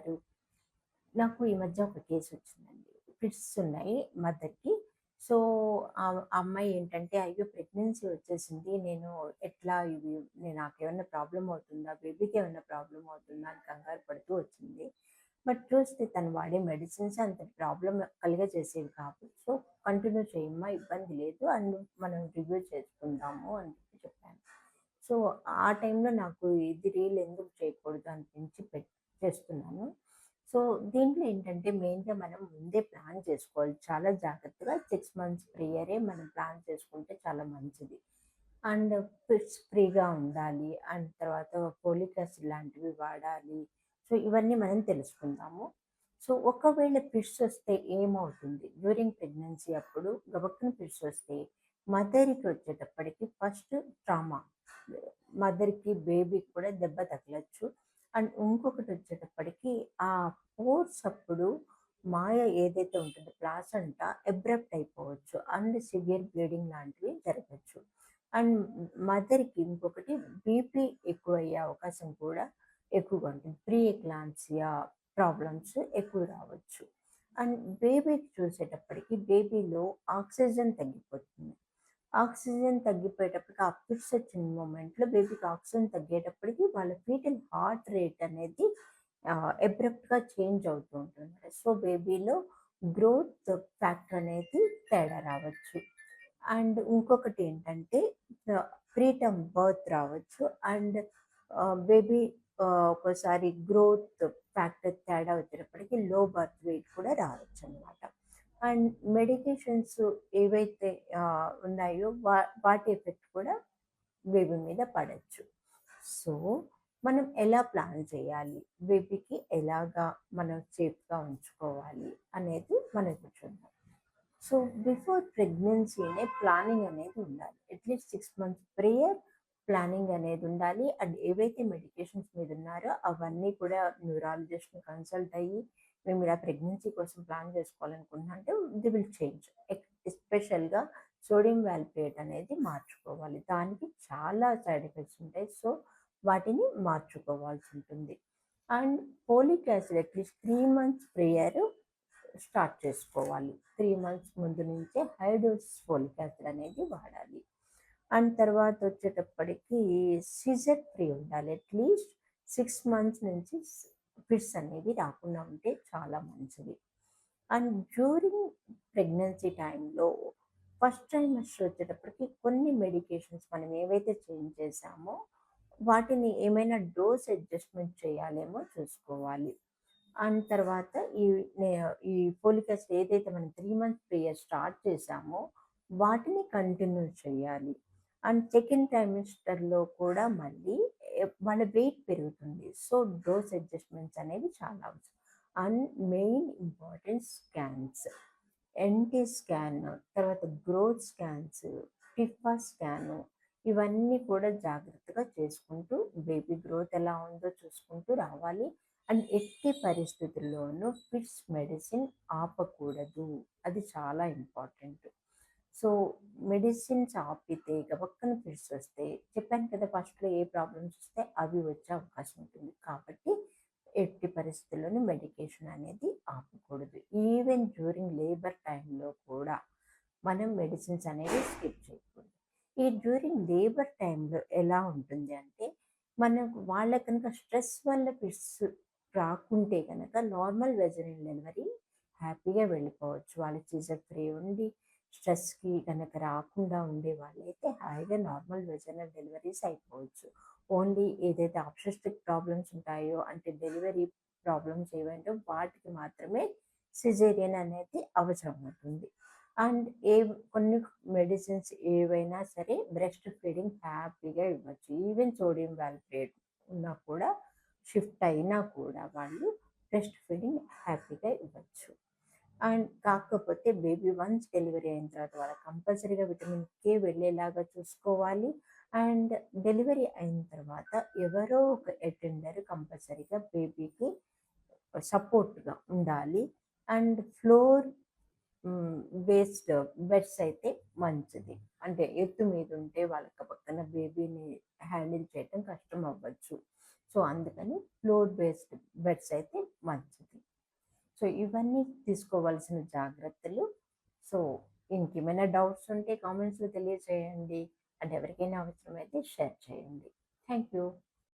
ఉన్నారు? నాకు ఈ మధ్య ఒక కేస్ వచ్చిందండి. ఫిట్స్ ఉన్నాయి మదర్‌కి. సో, ఆ అమ్మాయి ఏంటంటే, "అయ్యో! ప్రెగ్నెన్సీ వచ్చేసింది. నేను ఎట్లా ఇది నాకేమన్నా ప్రాబ్లమ్ అవుతుందా? బేబీకి ఏమన్నా ప్రాబ్లమ్ అవుతుందా?" అని కంగారు పడుతూ వచ్చింది. బట్ చూస్తే తను వాడే మెడిసిన్స్ అంత ప్రాబ్లమ్ కలుగజేసేవి కాదు. సో, "కంటిన్యూ చేయమ్మా, ఇబ్బంది లేదు. అండ్ మనం రివ్యూ చేసుకుందాము" అని చెప్పాను. సో, ఆ టైంలో నాకు ఇది రీల్ ఎందుకు చేయకూడదు అనిపించి చేస్తున్నాను. సో, దీంట్లో ఏంటంటే మెయిన్‌గా మనం ముందే ప్లాన్ చేసుకోవాలి. చాలా జాగ్రత్తగా 6 మంత్స్ ప్రియరే మనం ప్లాన్ చేసుకుంటే చాలా మంచిది. అండ్ పిట్స్ ఫ్రీగా ఉండాలి. అండ్ తర్వాత ఫోలిక్ యాసిడ్ లాంటివి వాడాలి. సో, ఇవన్నీ మనం తెలుసుకుందాము. సో, ఒకవేళ పిట్స్ వస్తే ఏమవుతుంది? డ్యూరింగ్ ప్రెగ్నెన్సీ అప్పుడు గబక్కున పిట్స్ వస్తే మదర్‌కి వచ్చేటప్పటికి ఫస్ట్ ట్రామా. మదర్‌కి, బేబీకి కూడా దెబ్బ తగలొచ్చు. అండ్ ఇంకొకటొచ్చేటప్పటికి ఆ పోర్స్ అప్పుడు మాయ ఏదైతే ఉంటుందో ప్లాసెంటా అబ్రప్ట్ అయిపోవచ్చు. అండ్ సివియర్ బ్లీడింగ్ లాంటివి జరగొచ్చు. అండ్ మదర్‌కి ఇంకొకటి బీపీ ఎక్కువయ్యే అవకాశం కూడా ఎక్కువగా ఉంటుంది. ప్రీ ఎక్లాంప్సియా ప్రాబ్లమ్స్ ఎక్కువ రావచ్చు. అండ్ బేబీకి చూసేటప్పటికి బేబీలో ఆక్సిజన్ తగ్గిపోతుంది. ఆక్సిజన్ తగ్గిపోయేటప్పటికి ఆ ఫిట్స్ వచ్చిన మూమెంట్‌లో బేబీకి ఆక్సిజన్ తగ్గేటప్పటికి వాళ్ళ ఫీటల్ హార్ట్ రేట్ అనేది అబ్రప్ట్‌గా చేంజ్ అవుతూ ఉంటుంది. సో, బేబీలో గ్రోత్ ఫ్యాక్టర్ అనేది తేడా రావచ్చు. అండ్ ఇంకొకటి ఏంటంటే ప్రీటర్మ్ బర్త్ రావచ్చు. అండ్ బేబీ ఒక్కోసారి గ్రోత్ ఫ్యాక్టర్ తేడా వచ్చేటప్పటికి లో బర్త్ వెయిట్ కూడా రావచ్చనమాట. అండ్ మెడికేషన్స్ ఏవైతే ఉన్నాయో వాటి ఎఫెక్ట్ కూడా బేబీ మీద పడొచ్చు. సో, మనం ఎలా ప్లాన్ చేయాలి? బేబీకి ఎలాగా మనం సేఫ్‌గా ఉంచుకోవాలి అనేది మనం ఇప్పుడు చూద్దాం. సో, బిఫోర్ ప్రెగ్నెన్సీనే ప్లానింగ్ అనేది ఉండాలి. అట్‌లీస్ట్ 6 మంత్స్ ప్రేయర్ ప్లానింగ్ అనేది ఉండాలి. అండ్ ఏవైతే మెడికేషన్స్ మీద ఉన్నారో అవన్నీ కూడా న్యూరాలజిస్ట్‌ని కన్సల్ట్ అయ్యి, మేము ఇలా ప్రెగ్నెన్సీ కోసం ప్లాన్ చేసుకోవాలనుకుంటున్నాం అంటే దే విల్ చేంజ్. ఎస్పెషల్‌గా సోడియం వాల్ప్రేట్ అనేది మార్చుకోవాలి. దానికి చాలా సైడ్ ఎఫెక్ట్స్ ఉంటాయి. సో, వాటిని మార్చుకోవాల్సి ఉంటుంది. And folic acid at least 3 months prayer start చేసుకోవాలి. 3 మంత్స్ ముందు నుంచే హై డోస్ ఫోలిక్ యాసిడ్ అనేది వాడాలి. అండ్ తర్వాత వచ్చేటప్పటికి సీజర్ ఫ్రీ ఉండాలి. అట్‌లీస్ట్ 6 మంత్స్ నుంచి ఫిట్స్ అనేవి రాకుండా ఉంటే చాలా మంచిది. అండ్ డ్యూరింగ్ ప్రెగ్నెన్సీ టైంలో ఫస్ట్ ట్రైమస్టర్ వచ్చేటప్పటికి కొన్ని మెడికేషన్స్ మనం ఏవైతే చేంజ్ చేశామో వాటిని ఏమైనా డోస్ అడ్జస్ట్‌మెంట్ చేయాలేమో చూసుకోవాలి. అండ్ తర్వాత ఈ నే ఈ ఫోలిక్ యాసిడ్ ఏదైతే మనం 3 మంత్స్ పీరియడ్ స్టార్ట్ చేశామో, వాటిని కంటిన్యూ చేయాలి. అండ్ సెకండ్ ట్రైమెస్టర్‌లో కూడా మళ్ళీ వాళ్ళ వెయిట్ పెరుగుతుంది. సో, డోస్ అడ్జస్ట్‌మెంట్స్ అనేవి చాలా అవసరం. And main important scans. NT scan, తర్వాత గ్రోత్ స్కాన్స్, టిఫా స్కాను ఇవన్నీ కూడా జాగ్రత్తగా చేసుకుంటూ బేబీ గ్రోత్ ఎలా ఉందో చూసుకుంటూ రావాలి. అండ్ ఎట్టి పరిస్థితుల్లోనూ ఫిట్స్ మెడిసిన్ ఆపకూడదు. అది చాలా ఇంపార్టెంట్. సో, మెడిసిన్స్ ఆపితే గబక్కన ఫిట్స్ వస్తే చెప్పాను కదా ఫస్ట్‌లో ఏ ప్రాబ్లమ్స్ వస్తే అవి వచ్చే అవకాశం ఉంటుంది. కాబట్టి ఎట్టి పరిస్థితుల్లోనూ మెడికేషన్ అనేది ఆపకూడదు. ఈవెన్ డ్యూరింగ్ లేబర్ టైంలో కూడా మనం మెడిసిన్స్ అనేవి స్కిప్ చేయకూడదు. ఈ డ్యూరింగ్ లేబర్ టైంలో ఎలా ఉంటుంది అంటే, మనకు వాళ్ళకి కనుక స్ట్రెస్ వల్ల ఫిట్స్ రాకుంటే గనక నార్మల్ వెజైనల్ డెలివరీ హ్యాపీగా వెళ్ళిపోవచ్చు. వాళ్ళకి సీజర్ ఫ్రీ ఉండి స్ట్రెస్‌కి గనక రాకుండా ఉండే వాళ్ళైతే హాయిగా నార్మల్ వెజైనల్ డెలివరీస్ అయిపోవచ్చు. ఓన్లీ ఏదైతే అబ్స్టెట్రిక్ ప్రాబ్లమ్స్ ఉంటాయో అంటే డెలివరీ ప్రాబ్లమ్స్ ఏవైంటో వాటికి మాత్రమే సిజేరియన్ అనేది అవసరమవుతుంది. అండ్ కొన్ని మెడిసిన్స్ ఏవైనా సరే బ్రెస్ట్ ఫీడింగ్ హ్యాపీగా ఇవ్వచ్చు. ఈవెన్ సోడియం వాల్ప్రేట్ ఉన్నా కూడా షిఫ్ట్ అయినా కూడా వాళ్ళు బ్రెస్ట్ ఫీడింగ్ హ్యాపీగా ఇవ్వచ్చు. అండ్ కాకపోతే బేబీ వన్స్ డెలివరీ అయిన తర్వాత వాళ్ళకి కంపల్సరీగా విటమిన్ కే వెళ్ళేలాగా చూసుకోవాలి. అండ్ డెలివరీ అయిన తర్వాత ఎవరో ఒక అటెండర్ కంపల్సరీగా బేబీకి సపోర్ట్‌గా ఉండాలి. అండ్ ఫ్లోర్ హ్మ్. బేస్డ్ బెడ్స్ అయితే మంచిది. అంటే ఎత్తు మీదుంటే వాళ్ళకి పక్కన బేబీని హ్యాండిల్ చేయటం కష్టం అవ్వచ్చు. సో, అందుకని ఫ్లోర్ బేస్డ్ బెడ్స్ అయితే మంచిది. సో, ఇవన్నీ తీసుకోవాల్సిన జాగ్రత్తలు. సో, ఇంకేమైనా డౌట్స్ ఉంటే కామెంట్స్‌లో తెలియజేయండి. అండ్ ఎవరికైనా అవసరమైతే షేర్ చేయండి. Thank you.